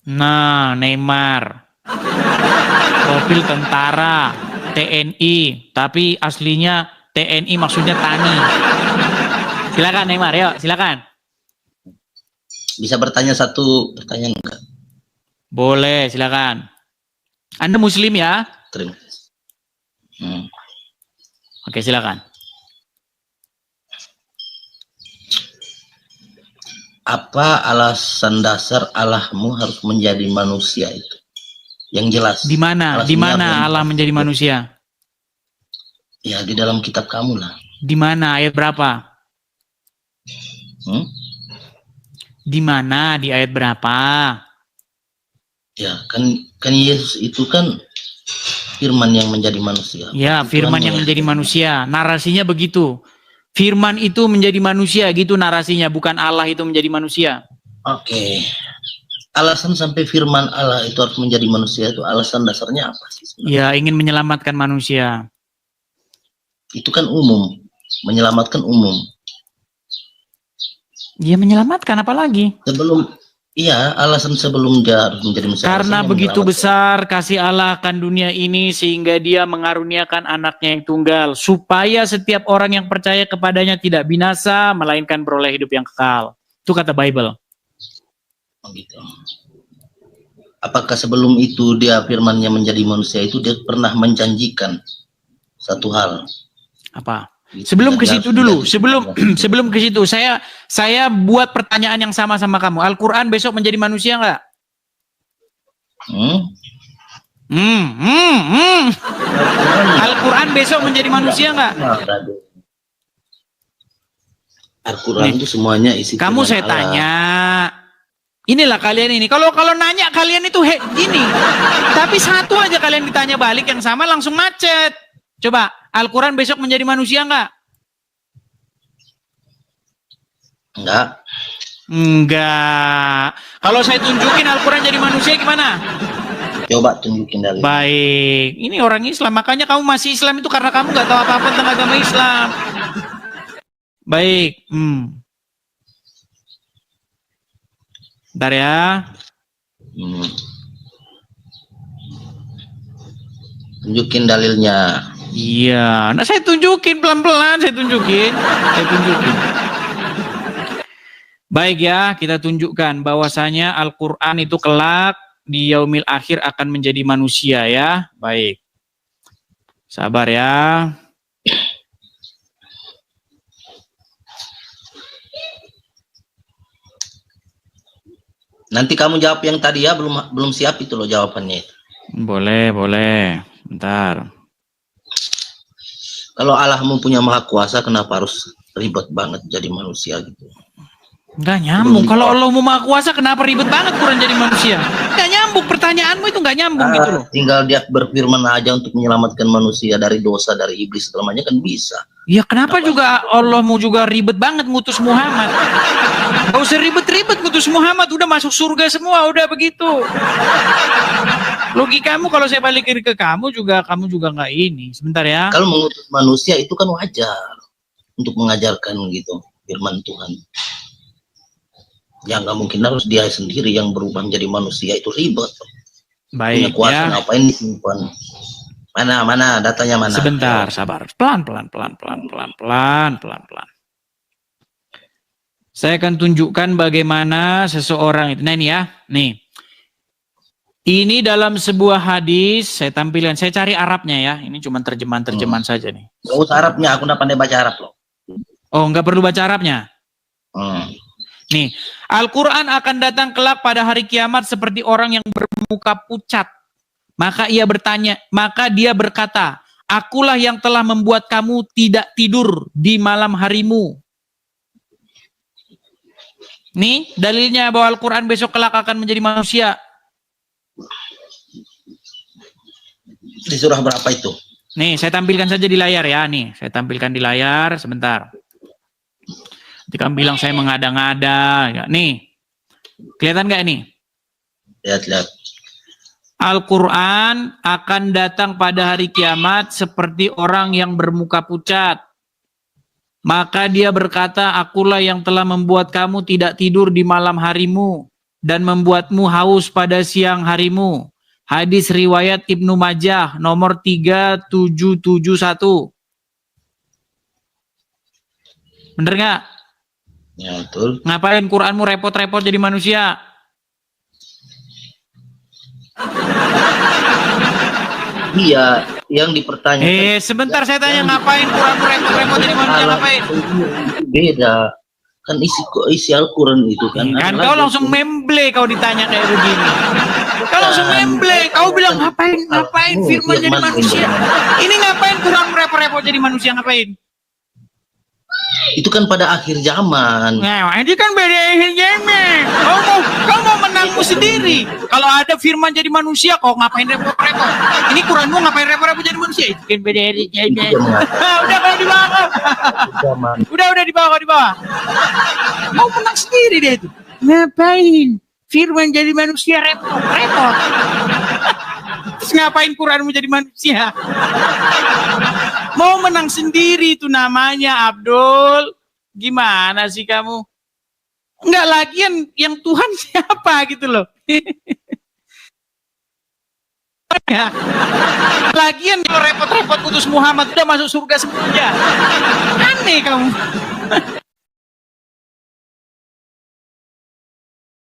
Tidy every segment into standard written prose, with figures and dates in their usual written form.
Nah, Neymar. Profil tentara, TNI, tapi aslinya TNI maksudnya tani. Silakan Neymar, yuk, silakan. Bisa bertanya satu pertanyaan enggak? Boleh, silakan. Anda Muslim ya? Terima kasih. Oke, silakan. Apa alasan dasar Allahmu harus menjadi manusia itu? Yang jelas. Di mana? Di mana Allah menjadi manusia? Ya, di dalam kitab kamu lah. Di mana? Ayat berapa? Di mana? Di ayat berapa? Ya, kan Yesus itu kan firman yang menjadi manusia. Ya, firman yang menjadi manusia. Narasinya begitu. Firman itu menjadi manusia, gitu narasinya. Bukan Allah itu menjadi manusia. Oke. Alasan sampai firman Allah itu harus menjadi manusia itu alasan dasarnya apa sih sebenarnya? Ya, ingin menyelamatkan manusia. Itu kan umum. Menyelamatkan umum. Ya, menyelamatkan apalagi? Iya, alasan sebelum dia harus menjadi manusia. Karena begitu besar kasih Allah akan dunia ini sehingga dia mengaruniakan anaknya yang tunggal. Supaya setiap orang yang percaya kepadanya tidak binasa, melainkan beroleh hidup yang kekal. Itu kata Bible. Oh, gitu. Apakah sebelum itu dia firmannya menjadi manusia itu dia pernah menjanjikan satu hal? Apa? Sebelum ke situ dulu, sebelum ke situ, saya buat pertanyaan yang sama kamu. Al-Quran besok menjadi manusia nggak? Al-Quran besok menjadi manusia nggak? Al-Quran itu semuanya isi. Kamu saya tanya, inilah kalian ini. Kalau nanya kalian itu ini, tapi satu aja kalian ditanya balik yang sama langsung macet. Coba, Al-Quran besok menjadi manusia nggak? Enggak. Kalau saya tunjukin Al-Quran jadi manusia gimana? Coba tunjukin dalil. Baik. Ini orang Islam, makanya kamu masih Islam itu karena kamu nggak tahu apa-apa tentang agama Islam. Baik. Bentar ya. Tunjukin dalilnya. Iya, nah saya tunjukin pelan-pelan, saya tunjukin. Baik ya, kita tunjukkan bahwasanya Al-Quran itu kelak di yaumil akhir akan menjadi manusia ya. Baik. Sabar ya. Nanti kamu jawab yang tadi ya, belum siap itu loh jawabannya itu. Boleh. Bentar. Kalau Allah mempunyai maha kuasa, kenapa harus ribet banget jadi manusia gitu? Nggak nyambung. Kalau Allah mau maha kuasa, kenapa ribet banget Quran jadi manusia? Nggak nyambung. Pertanyaanmu itu nggak nyambung gitu loh. Tinggal dia berfirman aja untuk menyelamatkan manusia dari dosa, dari iblis, selamanya kan bisa. Ya kenapa juga Allah mau juga ribet banget ngutus Muhammad? Gak usah ribet-ribet ngutus Muhammad, udah masuk surga semua, udah begitu. Logikamu kalau saya balikin ke kamu juga nggak ini. Sebentar ya. Kalau mengutus manusia itu kan wajar untuk mengajarkan gitu firman Tuhan. Ya nggak mungkin harus dia sendiri yang berubah menjadi manusia, itu ribet. Baik. Punya kuasa ya. ngapain disimpan? Mana datanya mana? Sebentar, sabar. Pelan. Saya akan tunjukkan bagaimana seseorang itu. Nah ini ya, nih. Ini dalam sebuah hadis, saya tampilkan. Saya cari Arabnya ya. Ini cuma terjemahan saja nih. Nggak usah Arabnya, aku nggak pandai baca Arab loh. Oh, nggak perlu baca Arabnya? Nih, Al-Quran akan datang kelak pada hari kiamat seperti orang yang bermuka pucat. Maka dia berkata, akulah yang telah membuat kamu tidak tidur di malam harimu. Nih, dalilnya bahwa Al-Quran besok kelak akan menjadi manusia. Di surah berapa itu? Nih, saya tampilkan saja di layar ya. Nih, saya tampilkan di layar sebentar. Nanti kamu bilang saya mengada-ngada. Ya. Nih, kelihatan nggak ini? Lihat. Al-Quran akan datang pada hari kiamat seperti orang yang bermuka pucat. Maka dia berkata, akulah yang telah membuat kamu tidak tidur di malam harimu. dan membuatmu haus pada siang harimu. Hadis riwayat Ibnu Majah nomor 3771. Bener nggak? Ya, betul. Ngapain Quranmu repot-repot jadi manusia? Iya, yang dipertanyakan. Sebentar saya tanya, ngapain Quranmu repot-repot jadi manusia? Ngapain? Beda. Kan isi Al-Quran itu kan. Kan kau langsung memble kau ditanya kayak begini. Kau langsung memble, kau bilang ngapain firman jadi manusia? Ini ngapain Quran repot-repot jadi manusia, ngapain? Itu kan pada akhir zaman. Nah, ini kan beda akhir zaman. Kau mau menangmu sendiri. Kalau ada firman jadi manusia, kau ngapain repot-repot? Ini Quranmu ngapain repot-repot jadi manusia? Itu kan beda akhir zaman. Udah kalau di bawah. Udah di bawah. Mau menang sendiri deh itu. Ngapain firman jadi manusia repot-repot? Terus ngapain Quranmu jadi manusia? Mau menang sendiri itu namanya, Abdul. Gimana sih kamu? Enggak, lagian yang Tuhan siapa gitu loh. Lagian kalau repot-repot putus Muhammad udah masuk surga semuanya. Aneh kamu.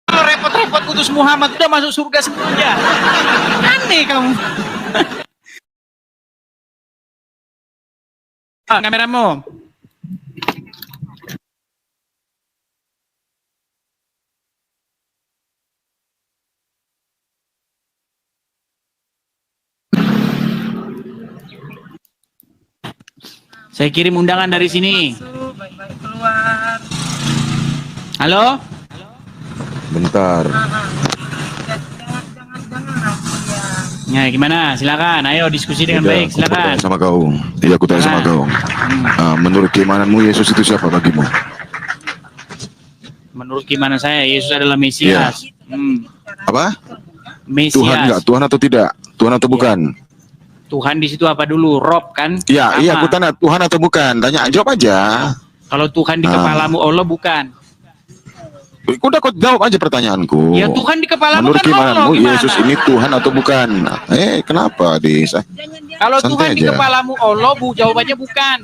Kalau repot-repot putus Muhammad udah masuk surga semuanya. Aneh kamu. Kameramu. Saya kirim undangan dari sini. Baik-baik keluar. Halo? Jangan Bentar. ya. Nah, gimana? Silakan. Ayo diskusi dengan baik. Silakan. Sama kau. Tidak, aku tanya sama kau. Menurut keimananmu Yesus itu siapa bagimu? Menurut gimana saya, Yesus adalah Mesias. Apa? Mesias. Tuhan enggak? Tuhan atau tidak? Tuhan atau bukan? Tuhan di situ apa dulu? Rob kan? Iya, Sama. iya. Aku tanya Tuhan atau bukan? Tanya, jawab aja. Kalau Tuhan di kepalamu Allah bukan. Udah kau jawab aja pertanyaanku. Ya Tuhan di kepalamu Menurut kan Allah. keimananmu Gimana? Yesus ini Tuhan atau bukan? Kenapa, Desa? Kalau Santai Tuhan di aja. kepalamu Allah, jawabannya bukan.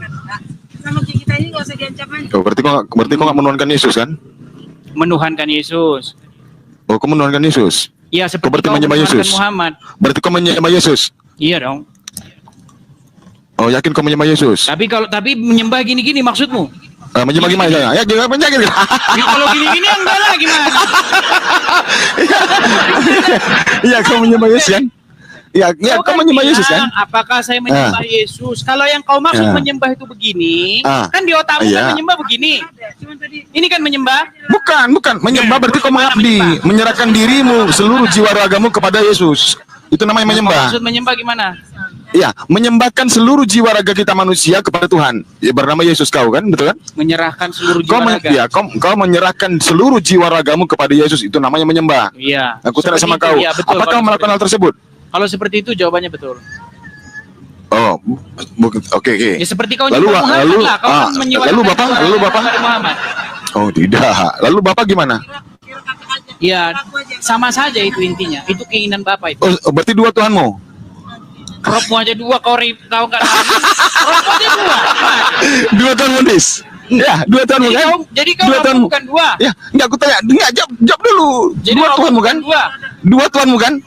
Sama kita ini nggak usah diancam aja. Oh, berarti kau nggak menuhankan Yesus kan? Menuhankan Yesus. Oh, kau menuhankan Yesus? Iya, seperti Berarti kau menyembah menuhankan Yesus? Muhammad. Berarti kau menyembah Yesus? Iya dong. Oh, yakin kau menyembah Yesus? Tapi menyembah gini-gini maksudmu? Menyembah gimana? Ya, gimana? Ya, kalau gini-gini enggak lah gimana? Iya, kau menyembah Yesus kan? Iya, kau menyembah Yesus kan? Apakah saya menyembah Yesus? Kalau yang kau maksud menyembah itu begini, kan di otakmu kan menyembah begini. Ini kan menyembah? Bukan. Menyembah berarti kau mengabdi, menyerahkan dirimu, seluruh jiwa ragamu kepada Yesus. Itu namanya menyembah. Maksud menyembah gimana? Iya, menyembahkan seluruh jiwa raga kita manusia kepada Tuhan. Ya, bernama Yesus kau kan, betul kan? Menyerahkan seluruh jiwa raga. Iya, kau menyerahkan seluruh jiwa ragamu kepada Yesus, itu namanya menyembah. Iya. Aku tanya sama kau, ya, betul, apakah kau melakukan hal tersebut? Kalau seperti itu jawabannya betul. Oh, oke. Ya seperti kau Lalu, menyembah Muhammad lah. Kau kan menyembah lalu Bapak? Muhammad. Oh, tidak. Lalu Bapak gimana? Ya, sama saja itu intinya. Itu keinginan Bapak itu. Oh, berarti dua Tuhanmu? Robmu aja dua, kau nggak? Robmu aja dua. Dua Tuhan Mundis. Ya, dua Tuhanmu kan? Jadi kau Dua Tuhanmu bukan dua. Ya, enggak, aku tanya. Enggak, jawab dulu. Jadi Dua Tuhanmu kan? Dua Tuhanmu kan?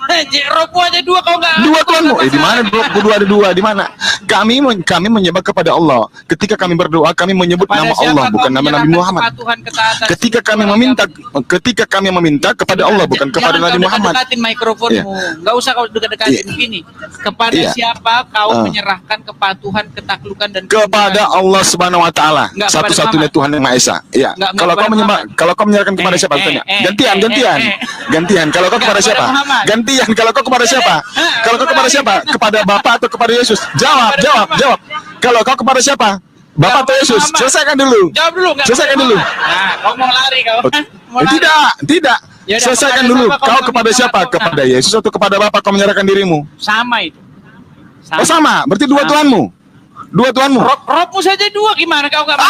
Robmu aja dua, kau nggak? Dua Tuhanmu. Di mana dua ada dua? Di mana? Kami menyembah kepada Allah. Ketika kami berdoa, kami menyebut nama Allah, bukan nama Nabi Muhammad. Ketika kami meminta kepada Allah, bukan kepada Nabi Muhammad. Dekatin mikrofonmu. Nggak usah kau dekat-dekatin begini. Kepada siapa kau menyerahkan kepatuhan, ketaklukan dan kepada Allah Subhanahu wa taala. Satu-satunya Tuhan yang Maha Esa. Iya. Kalau kau menyerahkan kepada siapa? Tanya. Gantian. Kalau kau kepada siapa? Gantian. Kalau kau kepada siapa? Kalau kau kepada siapa? Kepada Bapa atau kepada Yesus? Jawab. Kalau kau kepada siapa? Bapak atau Yesus? Selesaikan dulu. Jawab dulu. Selesaikan dulu. Nah, kau mau lari kau. Tidak. Yaudah, Selesaikan dulu. Kau kepada siapa? Kepada Yesus atau kepada Bapa kau menyerahkan dirimu? Sama itu. Oh, sama. Berarti dua Tuhanmu. Dua Tuhanmu. Robmu saja dua, gimana kau gak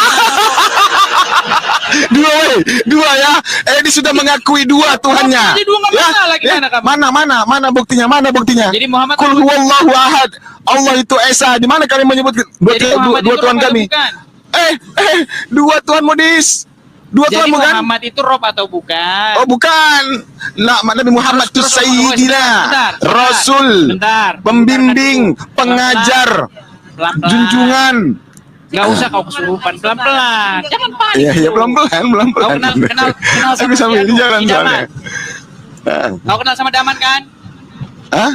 Dua ya. Ini sudah mengakui dua Tuhannya. Jadi dua nggak masalah, gimana kamu? Mana buktinya? Jadi Muhammad Qul huwallahu ahad. Allah itu esa. Di mana kalian menyebut dua Tuhan kami? Dua Tuhan modis. Dua Jadi Tuhan bukan? Muhammad itu Rob atau bukan? Oh bukan. Nabi Muhammad itu Sayyidina, Rasul, pembimbing, pengajar, Pelan-pelan. junjungan. Gak usah kau kesurupan, pelan-pelan. Jangan panik. Iya pelan-pelan. Kau kenal sama Aku sambil dia, jalan Daman. soalnya. Kau kenal sama Daman kan? Hah?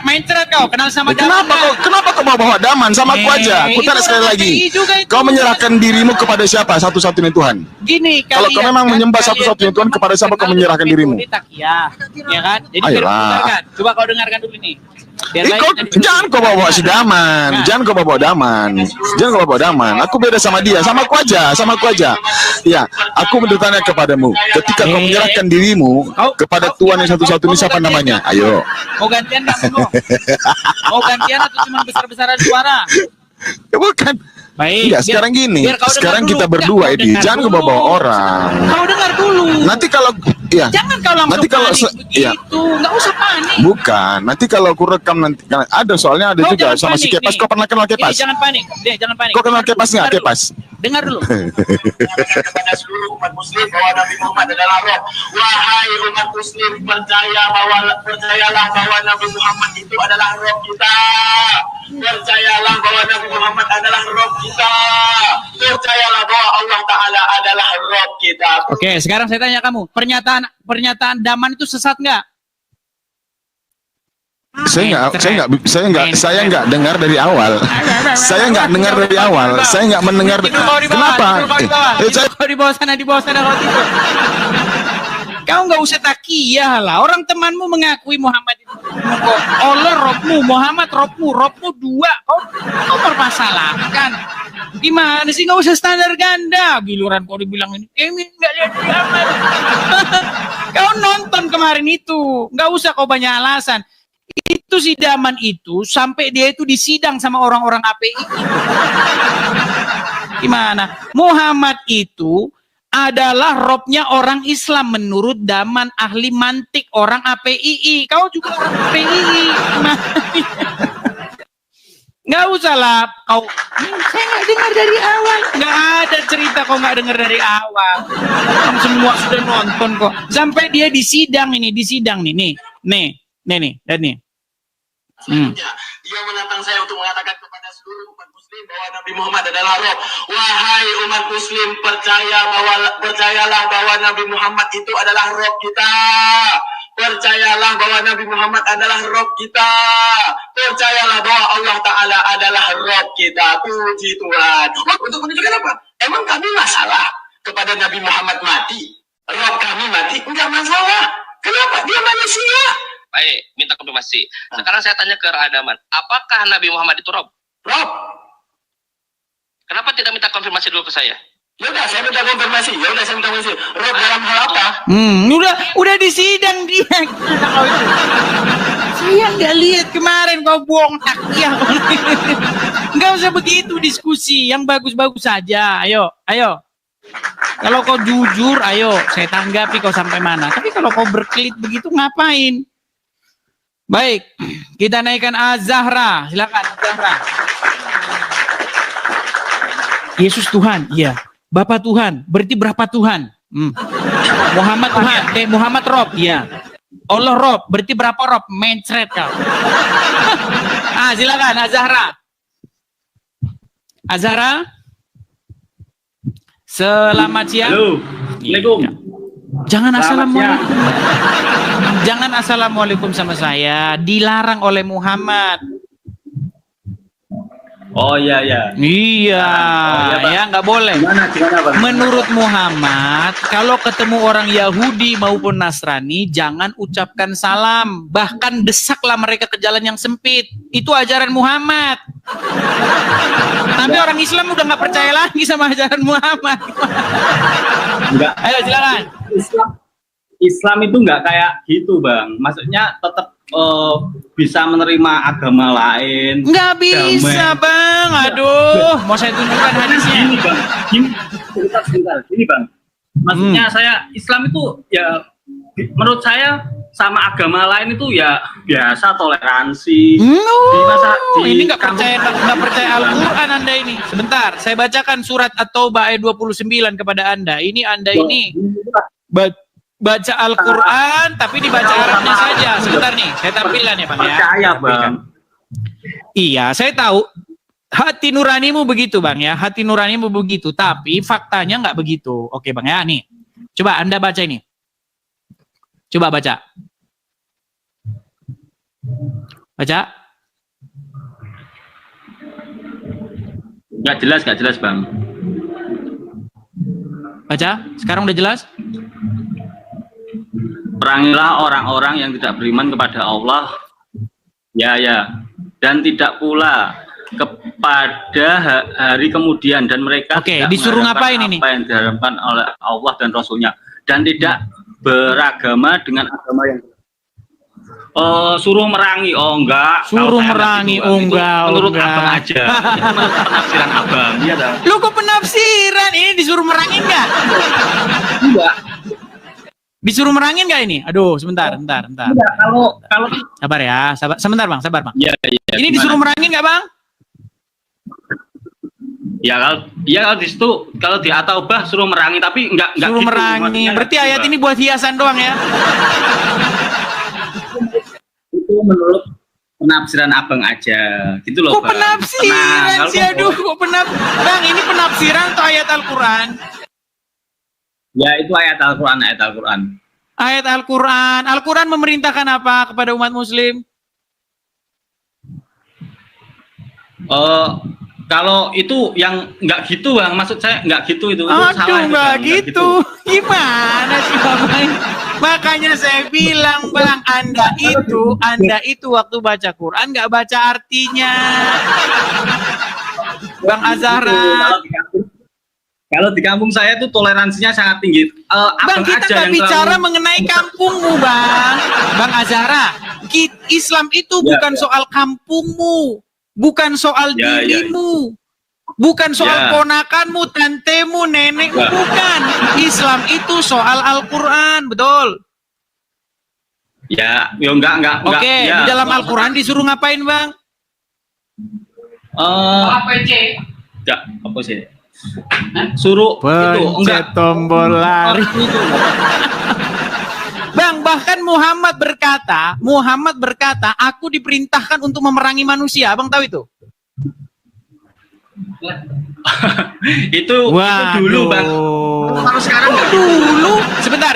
Main ceret kau, kenal sama Daman. Kenapa kau bawa Daman? Sama aku aja. Aku tanya sekali lagi. Kau menyerahkan dirimu kepada siapa? Satu-satunya Tuhan. Gini, Kalau kau memang menyembah satu-satunya Tuhan, kepada siapa kau menyerahkan dirimu? Ya kan? Jadi Ayolah. dengarkan. Coba kau dengarkan dulu nih. Jangan kau bawa si Daman. Jangan kau bawa Daman. Aku beda sama dia. Sama aku aja. Ya, aku bertanya kepadamu. Ketika kau menyerahkan dirimu kepada Tuhan yang satu-satunya, siapa namanya? Ayo. Mau gantian nggak kamu? Mau gantian atau cuma besar-besaran suara? Ya bukan. Baik. Enggak, sekarang gini. biar kau Sekarang dengar kita dulu. berdua Kau ini. dengar Jangan kau dulu. bawa orang. Kau dengar dulu. Nanti kalau ya. Jangan kau langsung Nanti kalau panik ya. begitu. Nggak usah panik. Bukan. Nanti kalau aku rekam nanti ada soalnya ada Kau juga jangan sama si panik Kepas. nih. Kau pernah kenal Kepas? Jangan panik. Jangan panik. Kau kenal Kepas nggak? Dengar dulu. Kepas. Dengar dulu. Kepada seluruh umat muslim bahwa Nabi Muhammad adalah Roh. Wahai umat muslim, percayalah bahwa Nabi Muhammad itu adalah Roh kita. Percayalah bahwa Nabi Muhammad adalah Roh kita. Percayalah bahwa Allah Ta'ala adalah Roh kita. Oke, sekarang saya tanya kamu, pernyataan Daman itu sesat nggak? Saya nggak dengar dari awal. Saya nggak dengar dari awal. Saya nggak mendengar. Kenapa? Kau di bawah sana kau tidur. Kau nggak usah takiyah lah. Orang temanmu mengakui Muhammad itu Allah Robmu, Muhammad Robmu dua. Kau permasalahkan. Gimana sih, nggak usah standar ganda. Giliran kau dibilang ini nggak lihat Muhammad. Kau nonton kemarin itu, nggak usah kau banyak alasan. Itu si Daman itu sampai dia itu disidang sama orang-orang API. Gimana? Muhammad itu adalah robnya orang Islam menurut Daman, ahli mantik orang APII. Kau juga orang APII. Nggak usah lah kau. Saya nggak dengar dari awal. Nggak ada cerita kau nggak dengar dari awal. Kamu semua sudah nonton kok. Sampai dia disidang nih. Nih, dan nih. Dia menantang saya untuk mengatakan kepada seluruh umat muslim bahwa Nabi Muhammad adalah Roh. Wahai umat muslim, percayalah bahwa Nabi Muhammad itu adalah Roh kita. Percayalah bahwa Nabi Muhammad adalah Roh kita. Percayalah bahwa Allah Ta'ala adalah Roh kita. Puji Tuhan. Untuk menunjukkan apa? Emang kami masalah kepada Nabi Muhammad mati? Roh kami mati? Enggak masalah. Kenapa? Dia manusia. Baik, minta konfirmasi. Sekarang saya tanya ke Radaman, apakah Nabi Muhammad itu Rob? Rob. Kenapa tidak minta konfirmasi dulu ke saya? Yaudah, saya minta konfirmasi. Rob dalam hal apa? Udah disidang dia. Saya nggak lihat kemarin kau bohong ya. Nggak usah begitu diskusi, yang bagus-bagus saja. Ayo. Kalau kau jujur, ayo saya tanggapi kau sampai mana. Tapi kalau kau berkelit begitu ngapain? Baik, kita naikkan Az-Zahra. Silakan Az-Zahra. Yesus Tuhan, iya. Bapa Tuhan, berarti berapa Tuhan? Muhammad Tuhan, Muhammad Rob, iya. Allah Rob, berarti berapa Rob? Mencret kau. Silakan Az-Zahra. Az-Zahra. Selamat siang. Halo. Assalamualaikum. Jangan assalamualaikum. Jangan assalamualaikum sama saya. Dilarang oleh Muhammad. Oh iya. Iya, ya nggak boleh. Gimana, Bang? Menurut Muhammad, kalau ketemu orang Yahudi maupun Nasrani, jangan ucapkan salam. Bahkan desaklah mereka ke jalan yang sempit. Itu ajaran Muhammad. Tapi orang Islam udah nggak percaya lagi sama ajaran Muhammad. Enggak. Ayo silakan. Islam itu nggak kayak gitu, Bang. Maksudnya tetap bisa menerima agama lain. Nggak bisa, Bang. Aduh, mau saya tunjukkan hadisnya. Gini Bang, sebentar. Gini Bang, maksudnya saya Islam itu ya menurut saya sama agama lain itu ya biasa, toleransi. Ini nggak percaya Al-Quran Anda ini. Sebentar, saya bacakan surat At-Taubah ayat 29 kepada Anda. Ini Anda ini baca Al-Quran tapi dibaca Arabnya saja. Sebentar nih, saya tampilkan ya Bang ya. Percaya Bang. Iya, saya tahu. Hati nuranimu begitu Bang ya. Hati nuranimu begitu. Tapi faktanya nggak begitu. Oke Bang ya, nih. Coba Anda baca ini. Coba baca. Baca. Nggak jelas Bang. Baca. Sekarang udah jelas? Perangilah orang-orang yang tidak beriman kepada Allah. Ya. Dan tidak pula kepada hari kemudian, dan mereka disuruh ngapain ini? Apa yang diharapkan oleh Allah dan Rasulnya, dan tidak beragama dengan agama yang suruh merangi. Enggak. Suruh merangi. Enggak. Menurut Abang aja. Menurut penafsiran Abang. Iya dah. Lu kok penafsiran? Ini disuruh merangin nggak? Enggak. Disuruh merangin nggak ini? Aduh, sebentar. Enggak, kalau Sabar ya, sabar bang. Iya. Ini disuruh merangin nggak bang? Ya kalau di situ, kalau di At-Taubah suruh merangi, tapi enggak suruh gitu, merangi. Berarti ayat ini buat hiasan doang ya? Itu menurut penafsiran Abang aja, gitu loh. Kok penafsiran sih? Aduh, kok Bang, ini penafsiran atau ayat Al-Quran? Ya, itu ayat Al-Quran. Ayat Al-Quran. Al-Quran memerintahkan apa kepada umat muslim? Kalau itu yang nggak gitu Bang, maksud saya nggak gitu itu. Aduh, nggak gitu. Gimana sih Bang? Makanya saya bilang Bang, Anda itu waktu baca Quran nggak baca artinya. Bang Azhara. Kalau di kampung saya itu toleransinya sangat tinggi. Bang, kita nggak bicara mengenai kampungmu, Bang Azhara. Islam itu bukan soal kampungmu, bukan soal dirimu, bukan soal ponakanmu, tantemu, nenekmu, bukan. Islam itu soal Al-Quran, betul? Ya enggak. Oke, di dalam Al-Quran disuruh ngapain, Bang? Apa sih? Suruh pencet tombol lari. Bang, bahkan Muhammad berkata, aku diperintahkan untuk memerangi manusia. Abang tahu itu? itu dulu Bang. Kalau sekarang dulu. Sebentar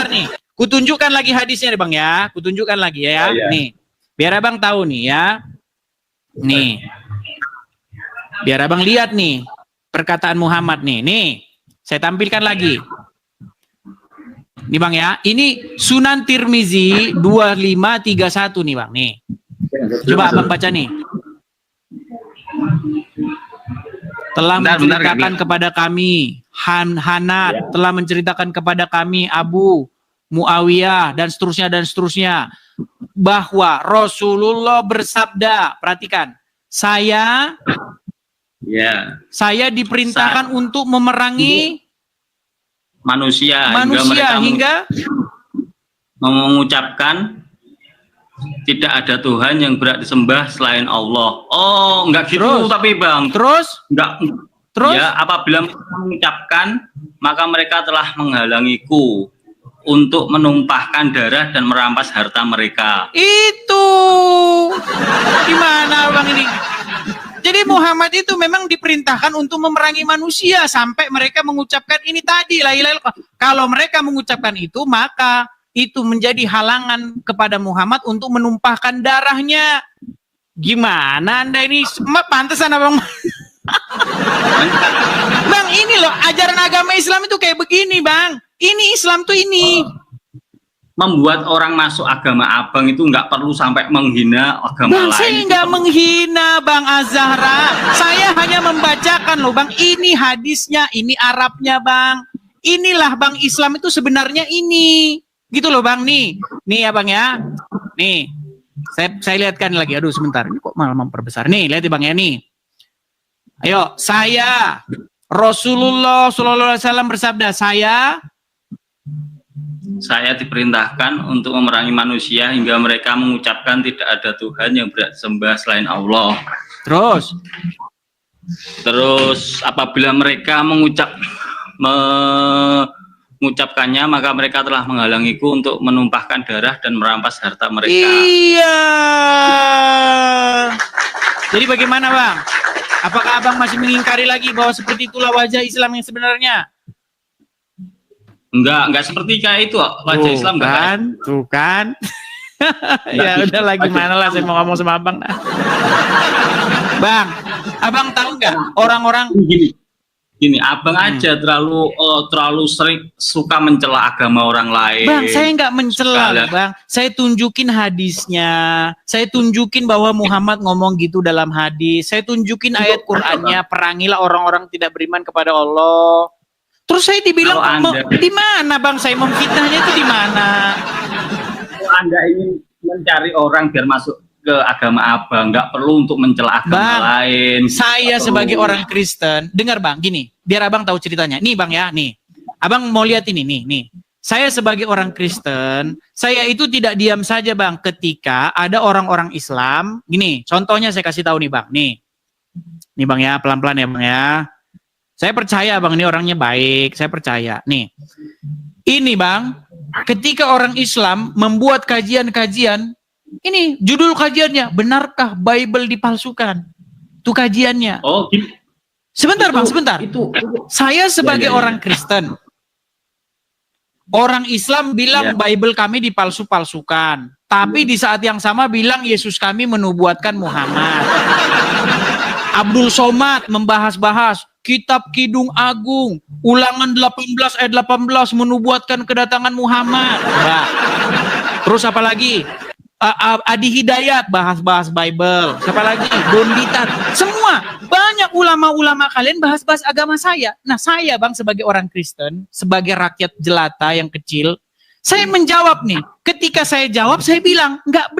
nih. Kutunjukkan lagi hadisnya nih Bang ya. Kutunjukkan lagi ya. Nih. Biar Abang tahu nih ya. Nih. Biar Abang lihat nih perkataan Muhammad nih. Nih, saya tampilkan lagi. Nih Bang ya, ini Sunan Tirmizi 2531 nih Bang. Nih. Coba Abang baca nih. Telah menceritakan kepada kami Hanat, telah menceritakan kepada kami Abu Muawiyah dan seterusnya bahwa Rasulullah bersabda, perhatikan, saya diperintahkan untuk memerangi manusia hingga mengucapkan tidak ada Tuhan yang berhak disembah selain Allah. Oh, enggak gitu tapi Bang. Terus? Terus? Ya, apabila mengucapkan, maka mereka telah menghalangiku untuk menumpahkan darah dan merampas harta mereka. Itu gimana Bang ini? Jadi Muhammad itu memang diperintahkan untuk memerangi manusia sampai mereka mengucapkan ini tadi, la ilaha illallah. Kalau mereka mengucapkan itu, maka itu menjadi halangan kepada Muhammad untuk menumpahkan darahnya. Gimana Anda ini? Pantesan Abang. Bang, ini loh ajaran agama Islam itu kayak begini, Bang. Ini Islam tuh ini. Membuat orang masuk agama Abang itu nggak perlu sampai menghina agama Bang, lain. saya nggak menghina Bang Azhara. Saya hanya membacakan loh Bang. Ini hadisnya, ini Arabnya Bang. Inilah Bang Islam itu sebenarnya ini. Gitu loh Bang nih. Nih ya Bang ya. Nih. saya lihatkan lagi. Aduh sebentar, ini kok malah memperbesar. Nih, lihat Bang ya nih. Ayo, saya Rasulullah SAW bersabda, saya diperintahkan untuk memerangi manusia hingga mereka mengucapkan tidak ada Tuhan yang berhak disembah selain Allah. Terus apabila mereka mengucapkannya, maka mereka telah menghalangiku untuk menumpahkan darah dan merampas harta mereka. Iya. Jadi bagaimana Bang? Apakah Abang masih mengingkari lagi bahwa seperti itulah wajah Islam yang sebenarnya? Enggak seperti kayak itu wajah Islam kan? Tuh kan? Ya udah lagi mana lah saya mau ngomong sama Abang. Bang, Abang tahu nggak orang-orang gini, Abang aja terlalu sering suka mencela agama orang lain. Bang, saya nggak mencela, Bang. Saya tunjukin hadisnya. Saya tunjukin bahwa Muhammad ngomong gitu dalam hadis. Saya tunjukin ayat Qur'annya, perangilah orang-orang tidak beriman kepada Allah. Terus saya dibilang di mana Bang? Saya memfitnahnya itu di mana? Kalau Anda ingin mencari orang biar masuk ke agama Abang, nggak perlu untuk mencela agama lain. Saya sebagai orang Kristen, dengar Bang, gini, biar Abang tahu ceritanya. Nih Bang ya, nih. Abang mau lihat ini, nih. Saya sebagai orang Kristen, saya itu tidak diam saja Bang ketika ada orang-orang Islam. Gini, contohnya saya kasih tahu nih Bang, nih. Nih Bang ya, pelan-pelan ya Bang ya. Saya percaya Bang ini orangnya baik, saya percaya. Nih, ini Bang, ketika orang Islam membuat kajian-kajian, ini judul kajiannya, benarkah Bible dipalsukan? Itu kajiannya. Oh, sebentar Bang, sebentar. Saya sebagai orang Kristen, orang Islam bilang Bible kami dipalsu-palsukan, tapi di saat yang sama bilang Yesus kami menubuatkan Muhammad. Abdul Somad membahas-bahas Kitab Kidung Agung, Ulangan 18 ayat 18 menubuatkan kedatangan Muhammad. Bah. Terus apa lagi? Adi Hidayat bahas-bahas Bible. Siapa lagi? Bonditat. Semua banyak ulama-ulama kalian bahas-bahas agama saya. Nah, saya Bang sebagai orang Kristen, sebagai rakyat jelata yang kecil, saya menjawab nih. Ketika saya jawab, saya bilang nggak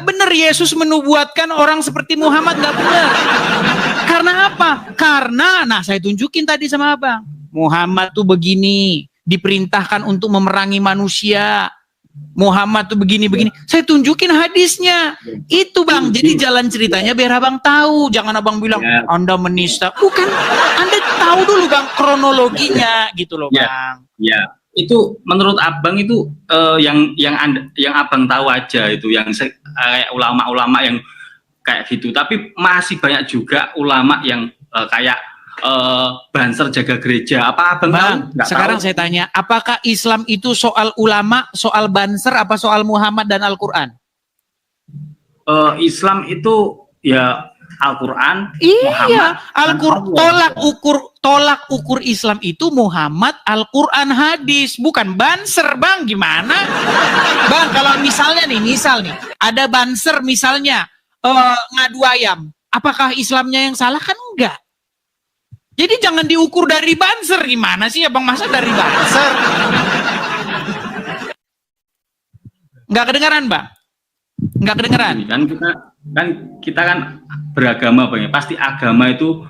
benar Yesus menubuatkan orang seperti Muhammad, nggak benar. Karena apa? Karena, nah saya tunjukin tadi sama Abang, Muhammad tuh begini, diperintahkan untuk memerangi manusia. Muhammad tuh begini-begini. Saya tunjukin hadisnya. Itu Bang. Jadi jalan ceritanya biar Abang tahu. Jangan Abang bilang Anda menista. Bukan. Anda tahu dulu Bang kronologinya gitu loh Bang. Ya. Itu menurut Abang itu yang Abang tahu aja itu yang kayak ulama-ulama yang kayak gitu. Tapi masih banyak juga ulama yang kayak Banser jaga gereja. Apa Abang tahu? Sekarang saya tanya, apakah Islam itu soal ulama, soal Banser, apa soal Muhammad dan Al-Quran? Islam itu ya Al-Quran. Iya, Al-Quran tolak ukur Islam itu Muhammad, Al-Quran, hadis, bukan Banser Bang. Gimana? Bang, kalau misalnya nih, ada Banser misalnya ngadu ayam, apakah Islamnya yang salah? Kan enggak. Jadi jangan diukur dari Banser. Gimana sih Abang, masa dari Banser? Enggak kedengaran Bang? Enggak kedengaran. Kita kan beragama Bang ya. Pasti agama itu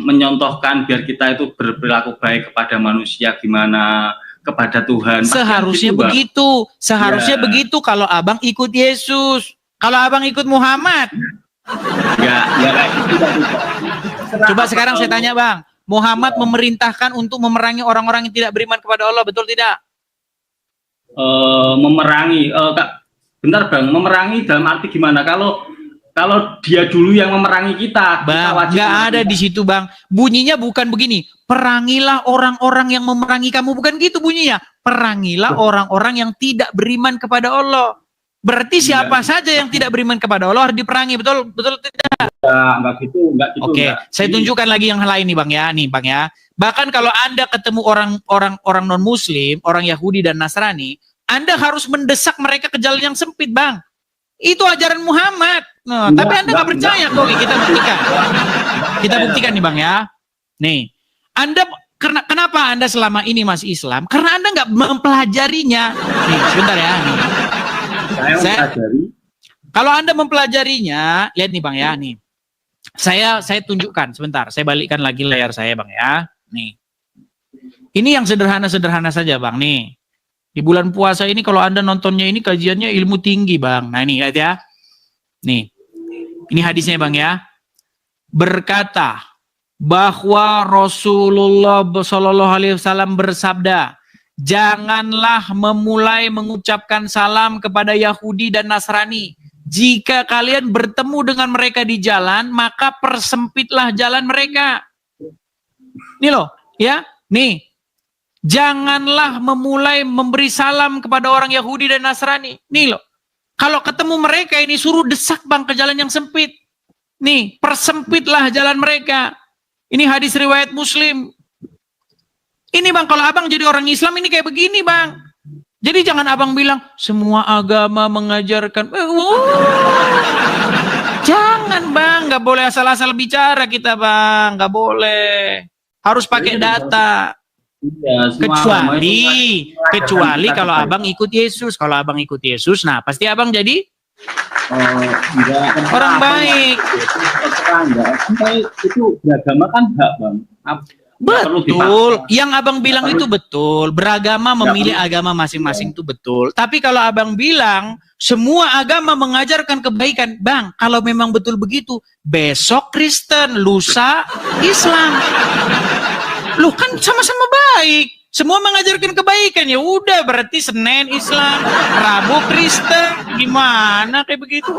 menyontohkan biar kita itu berperilaku baik kepada manusia, gimana kepada Tuhan. Seharusnya gitu, begitu. Seharusnya begitu kalau Abang ikut Yesus. Kalau Abang ikut Muhammad. Enggak kayak gitu. Coba sekarang saya tanya Bang, Muhammad memerintahkan untuk memerangi orang-orang yang tidak beriman kepada Allah, betul tidak? Memerangi, bentar Bang, memerangi dalam arti gimana? Kalau dia dulu yang memerangi kita, Bang, nggak ada di situ Bang. Bunyinya bukan begini. Perangilah orang-orang yang memerangi kamu, bukan gitu bunyinya. Perangilah orang-orang yang tidak beriman kepada Allah. Berarti siapa saja yang tidak beriman kepada Allah harus diperangi, betul tidak? Enggak gitu. Oke, saya tunjukkan lagi yang lain nih Bang ya, Bahkan kalau Anda ketemu orang non Muslim, orang Yahudi dan Nasrani, Anda harus mendesak mereka ke jalan yang sempit Bang. Itu ajaran Muhammad. Nah, tapi Anda nggak percaya kok, kita buktikan. Kita buktikan nih Bang ya. Nih, Anda kenapa Anda selama ini masih Islam? Karena Anda nggak mempelajarinya. Nih, sebentar ya. Nih. Kalau Anda mempelajarinya, lihat nih Bang ya, nih. Saya tunjukkan sebentar, saya balikkan lagi layar saya Bang ya. Nih. Ini yang sederhana-sederhana saja Bang nih. Di bulan puasa ini kalau Anda nontonnya ini kajiannya ilmu tinggi Bang. Nah ini lihat ya. Nih. Ini hadisnya Bang ya. Berkata bahwa Rasulullah Shallallahu Alaihi Wasallam bersabda, janganlah memulai mengucapkan salam kepada Yahudi dan Nasrani. Jika kalian bertemu dengan mereka di jalan, maka persempitlah jalan mereka. Nih loh, ya, nih. Janganlah memulai memberi salam kepada orang Yahudi dan Nasrani. Nih loh, kalau ketemu mereka ini suruh desak Bang ke jalan yang sempit. Nih, persempitlah jalan mereka. Ini hadis riwayat Muslim. Ini Bang, kalau Abang jadi orang Islam ini kayak begini Bang. Jadi jangan Abang bilang, semua agama mengajarkan. Jangan Bang, nggak boleh asal-asal bicara kita Bang. Nggak boleh. Harus pakai data. Ya, kecuali kalau Abang ikut Yesus. Kalau Abang ikut Yesus, nah pasti Abang jadi orang baik. Itu beragama kan hak Bang. Betul, yang Abang bilang itu betul. Beragama memilih agama masing-masing itu betul. Tapi kalau Abang bilang semua agama mengajarkan kebaikan, Bang, kalau memang betul begitu, besok Kristen, lusa Islam. Loh kan sama-sama baik. Semua mengajarkan kebaikan, ya udah berarti Senin Islam, Rabu Kristen, gimana kayak begitu?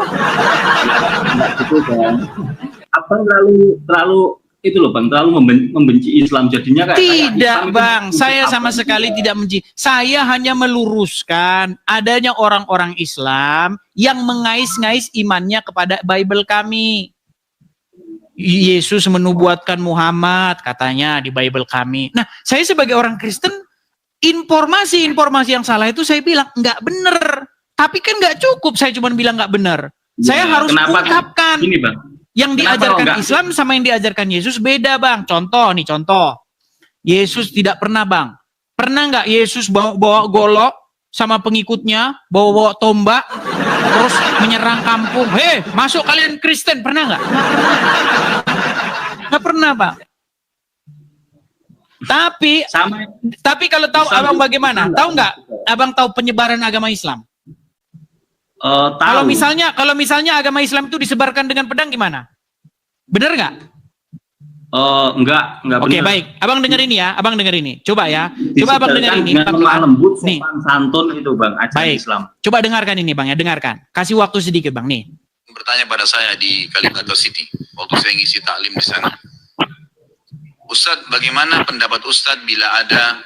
Abang terlalu itu loh Bang, terlalu membenci Islam jadinya kayak tidak Bang, saya sama sekali tidak membenci. Saya hanya meluruskan adanya orang-orang Islam yang mengais-ngais imannya kepada Bible kami. Yesus menubuatkan Muhammad katanya di Bible kami. Nah, saya sebagai orang Kristen, informasi-informasi yang salah itu saya bilang nggak benar. Tapi kan nggak cukup saya cuma bilang nggak benar. Saya harus ungkapkan. Ini Bang, yang diajarkan Islam sama yang diajarkan Yesus beda Bang. Contoh. Yesus tidak pernah Bang. Pernah nggak Yesus bawa golok sama pengikutnya, bawa tombak, terus menyerang kampung. Hei, masuk kalian Kristen, pernah nggak? Nggak pernah Bang. Tapi kalau tahu Abang bagaimana? Tahu nggak? Abang tahu penyebaran agama Islam? Kalau misalnya agama Islam itu disebarkan dengan pedang gimana? Bener nggak? Enggak Oke, baik. Abang denger ini ya, Abang denger ini. Coba ya. Coba Abang denger ini. Lemah lembut, sopan santun itu Bang, ajaran Islam. Coba dengarkan ini Bang ya, dengarkan. Kasih waktu sedikit Bang nih. Bertanya pada saya di Kalimantan City waktu saya ngisi taklim di sana. Ustadz, bagaimana pendapat Ustadz bila ada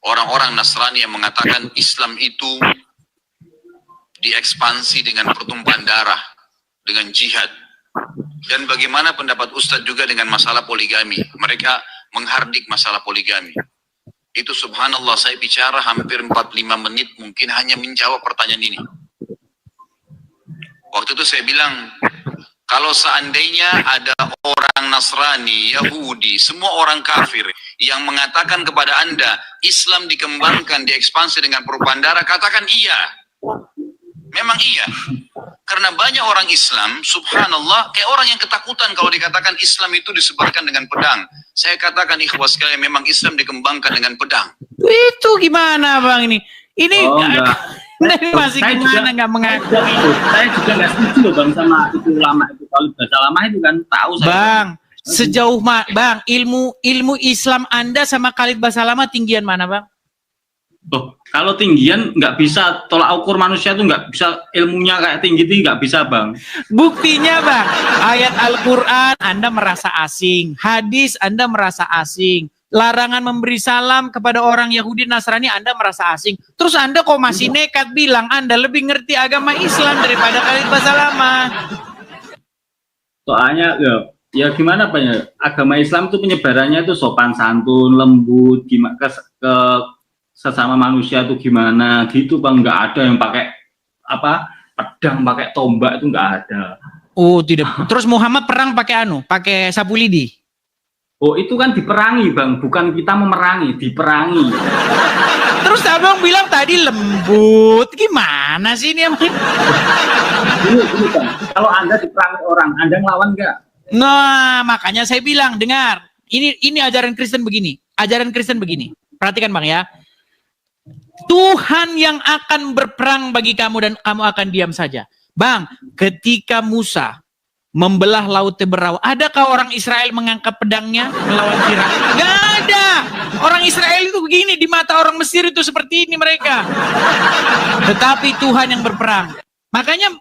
orang-orang Nasrani yang mengatakan Islam itu diekspansi dengan pertumpahan darah, dengan jihad? Dan bagaimana pendapat Ustadz juga dengan masalah poligami? Mereka menghardik masalah poligami. Itu subhanallah, saya bicara hampir 45 menit mungkin hanya menjawab pertanyaan ini. Waktu itu saya bilang, kalau seandainya ada orang Nasrani, Yahudi, semua orang kafir yang mengatakan kepada Anda, Islam dikembangkan, diekspansi dengan perubahan darah, katakan iya. Memang iya. Karena banyak orang Islam, subhanallah, kayak orang yang ketakutan kalau dikatakan Islam itu disebarkan dengan pedang. Saya katakan ikhwas sekalian, memang Islam dikembangkan dengan pedang. Itu gimana Bang ini? Ini masih gimana nggak mengakui? Saya juga nggak setuju loh Bang sama itu ulama itu. Kalau bahasa lama itu kan tahu saya. Bang, sejauh Bang, ilmu Islam Anda sama Khalid Basalamah tinggian mana Bang? Oh, kalau tinggian nggak bisa, tolak ukur manusia tuh nggak bisa, ilmunya kayak tinggi nggak bisa Bang. Buktinya Bang, ayat Al-Quran Anda merasa asing, hadis Anda merasa asing, larangan memberi salam kepada orang Yahudi Nasrani Anda merasa asing. Terus Anda kok masih nekat bilang Anda lebih ngerti agama Islam daripada Khalid Basalamah? Soalnya ya gimana Pak ya, agama Islam itu penyebarannya itu sopan santun, lembut, gimana ke sesama manusia itu gimana gitu Bang. Nggak ada yang pakai pedang, pakai tombak, itu nggak ada. Oh tidak. Terus Muhammad perang pakai pakai sapu lidi? Oh itu kan diperangi bang, bukan kita memerangi, diperangi. Terus abang bilang tadi lembut, gimana sih ini? Gini, bang. Kalau Anda diperangi orang, Anda ngelawan nggak? Nah, makanya saya bilang, dengar, ini ajaran Kristen begini, perhatikan bang ya, Tuhan yang akan berperang bagi kamu dan kamu akan diam saja. Bang, ketika Musa membelah laut Teberau, adakah orang Israel mengangkat pedangnya melawan Firaun? Gak ada. Orang Israel itu begini, di mata orang Mesir itu seperti ini mereka. Tetapi Tuhan yang berperang. Makanya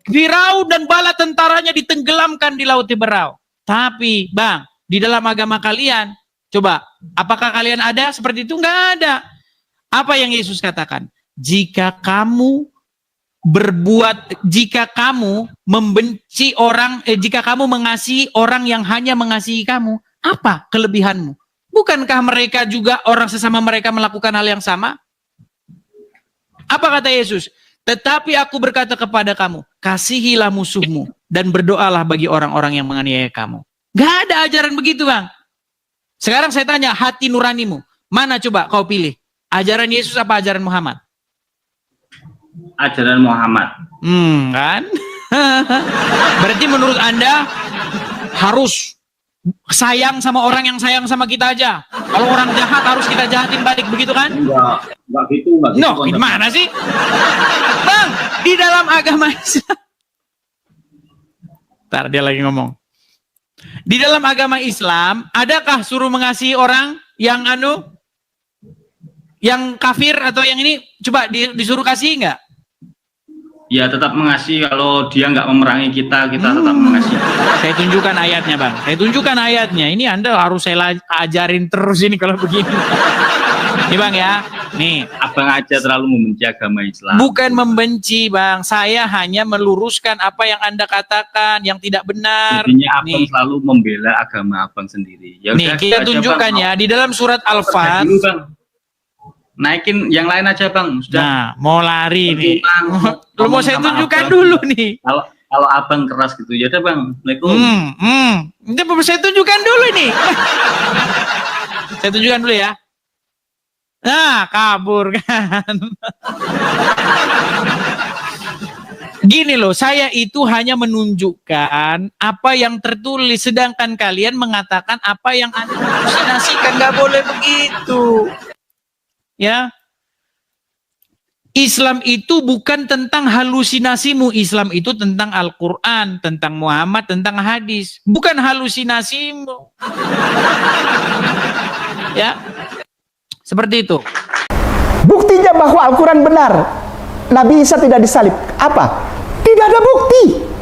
Firaun dan bala tentaranya ditenggelamkan di laut Teberau. Tapi bang, di dalam agama kalian, coba, apakah kalian ada seperti itu? Gak ada. Apa yang Yesus katakan? Jika kamu membenci orang, jika kamu mengasihi orang yang hanya mengasihi kamu, apa kelebihanmu? Bukankah mereka juga orang sesama mereka melakukan hal yang sama? Apa kata Yesus? Tetapi aku berkata kepada kamu, kasihilah musuhmu dan berdoalah bagi orang-orang yang menganiaya kamu. Gak ada ajaran begitu bang. Sekarang saya tanya, hati nuranimu, mana coba kau pilih? Ajaran Yesus apa ajaran Muhammad? Ajaran Muhammad. Kan? Berarti menurut Anda harus sayang sama orang yang sayang sama kita aja. Kalau orang jahat harus kita jahatin balik, begitu kan? Enggak gitu. No, gimana sih? Bang, di dalam agama Islam. Ntar dia lagi ngomong. Di dalam agama Islam, adakah suruh mengasihi orang yang yang kafir atau yang ini? Coba disuruh kasih nggak? Ya tetap mengasihi, kalau dia nggak memerangi kita tetap mengasihi. Saya tunjukkan ayatnya bang, saya tunjukkan ayatnya. Ini Anda harus saya ajarin terus ini kalau begini. Nih bang ya, nih. Abang aja terlalu membenci agama Islam. Bukan membenci bang, saya hanya meluruskan apa yang Anda katakan yang tidak benar. Jadinya abang selalu membela agama abang sendiri. Ya nih kita tunjukkan ya di dalam surat Al-Fat. Naikin yang lain aja bang. Sudah. Nah, mau lari nih. Lu mau saya tunjukkan dulu nih. Kalau abang keras gitu, ya udah bang. Assalamualaikum. Ini saya tunjukkan dulu nih. Saya tunjukkan dulu ya. Nah, kabur kan. Gini loh, saya itu hanya menunjukkan apa yang tertulis, sedangkan kalian mengatakan apa yang Anda halusinasikan. Gak boleh begitu. Ya, Islam itu bukan tentang halusinasimu. Islam itu tentang Al-Quran, tentang Muhammad, tentang hadis. Bukan halusinasimu. Ya, seperti itu. Buktinya bahwa Al-Quran benar, Nabi Isa tidak disalib. Apa? Tidak ada bukti.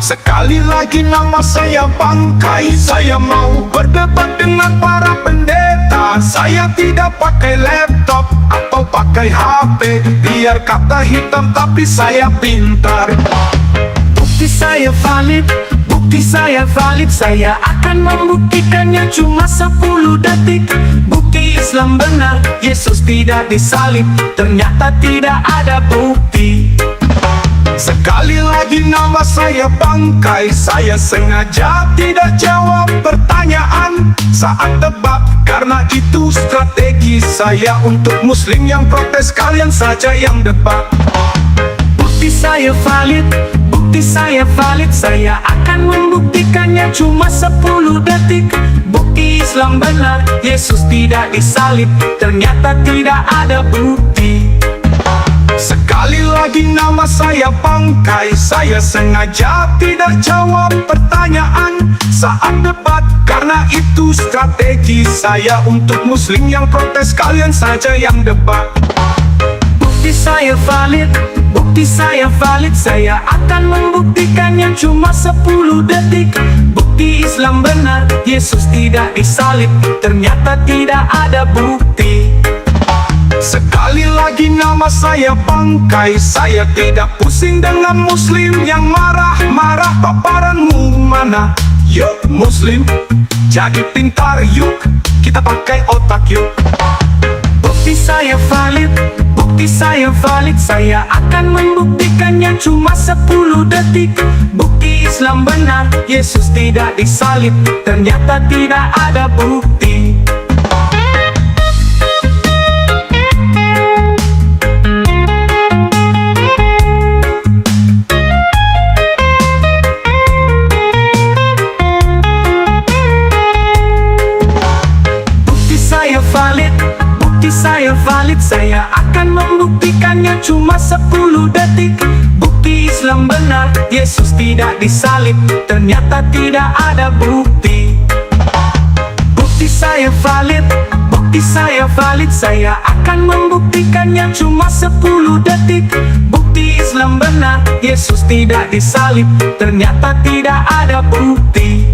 Sekali lagi nama saya Bangkai. Saya mau berdebat dengan para pendeta. Saya tidak pakai laptop atau pakai HP. Biar kata hitam tapi saya pintar. Bukti saya valid, bukti saya valid. Saya akan membuktikannya cuma 10 detik. Bukti Islam benar, Yesus tidak disalib. Ternyata tidak ada bukti. Sekali lagi nama saya Bangkai. Saya sengaja tidak jawab pertanyaan saat debat, karena itu strategi saya untuk muslim yang protes, kalian saja yang debat. Bukti saya valid, bukti saya valid. Saya akan membuktikannya cuma 10 detik. Bukti Islam benar, Yesus tidak disalib. Ternyata tidak ada bukti. Sekali lagi nama saya Bangkai. Saya sengaja tidak jawab pertanyaan saat debat, karena itu strategi saya untuk muslim yang protes, kalian saja yang debat. Bukti saya valid, bukti saya valid. Saya akan membuktikannya cuma 10 detik. Bukti Islam benar, Yesus tidak disalib. Ternyata tidak ada bukti. Sekali lagi nama saya Bangkai. Saya tidak pusing dengan muslim yang marah-marah. Paparanmu mana? Yuk muslim, jadi pintar yuk. Kita pakai otak yuk. Bukti saya valid, bukti saya valid. Saya akan membuktikannya cuma 10 detik. Bukti Islam benar, Yesus tidak disalib, ternyata tidak ada bukti. Bukti saya valid, saya akan membuktikannya cuma 10 detik. Bukti Islam benar, Yesus tidak disalib, ternyata tidak ada bukti. Bukti saya valid, saya akan membuktikannya cuma 10 detik. Bukti Islam benar, Yesus tidak disalib, ternyata tidak ada bukti.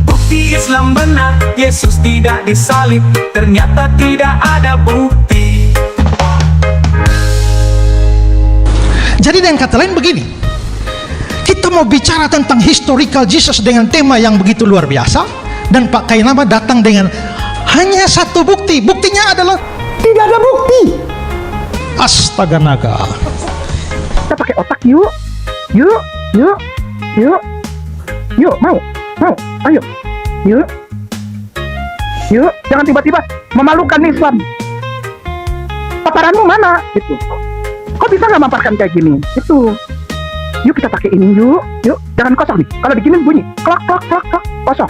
Bukti Islam benar, Yesus tidak disalib, ternyata tidak ada bukti. Jadi dengan kata lain begini, kita mau bicara tentang historical Jesus dengan tema yang begitu luar biasa, dan Pak Kainama datang dengan hanya satu bukti. Buktinya adalah Tidak ada bukti. astaga naga. Kita pakai otak yuk. Yuk, mau, ayo. Yuk, jangan tiba-tiba memalukan Islam. Paparanmu mana? Itu. Kok bisa nggak memaparkan kayak gini? Itu. Yuk kita pakai ini yuk. Jangan kosong nih. Kalau diginin bunyi, klak, kosong.